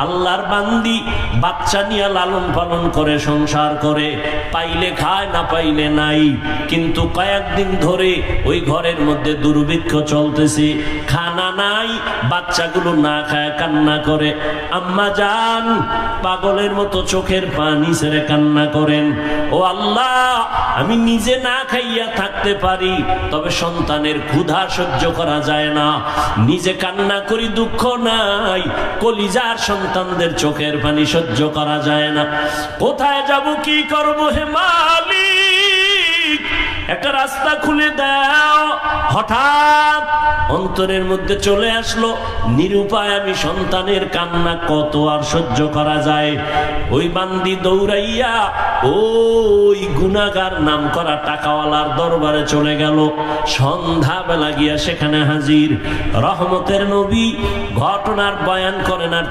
আল্লাহর বান্দি বাচ্চা নিয়ে লালন পালন করে সংসার করে, পাইলে খায় না পাইলে নাই, কিন্তু কয়েকদিন ধরে ওই ঘরের মধ্যে দুর্ভিক্ষ চলতেছে, খানা নাই, বাচ্চাগুলো না খায় কান্না করে। আম্মা জান পাগলের মতো চোখের পানি ছেড়ে কান্না করেন, ও আল্লাহ আমি নিজে না খাইয়া থাকতে পারি, তবে সন্তানের ক্ষুধা সহ্য করা যায় না, নিজে কান্না করি দুঃখ নাই, কলিজার সন্তানদের চোখের পানি সহ্য করা যায় না, কোথায় যাব কি করব হে মালিক, একটা রাস্তা খুলে দাও। হঠাৎ অন্তরের মধ্যে চলে আসলো, নিরুপায় আমি, সন্তানের কান্না কত আর সহ্য করা যায়। ওই বান্দি দৌড়াইয়া ওই গুনাহগার নাম করা টাকাওয়ালার দরবারে চলে গেল। সন্ধ্যাবেলা গিয়া সেখানে হাজির, রহমতের নবী ঘটনার বয়ান করেন আর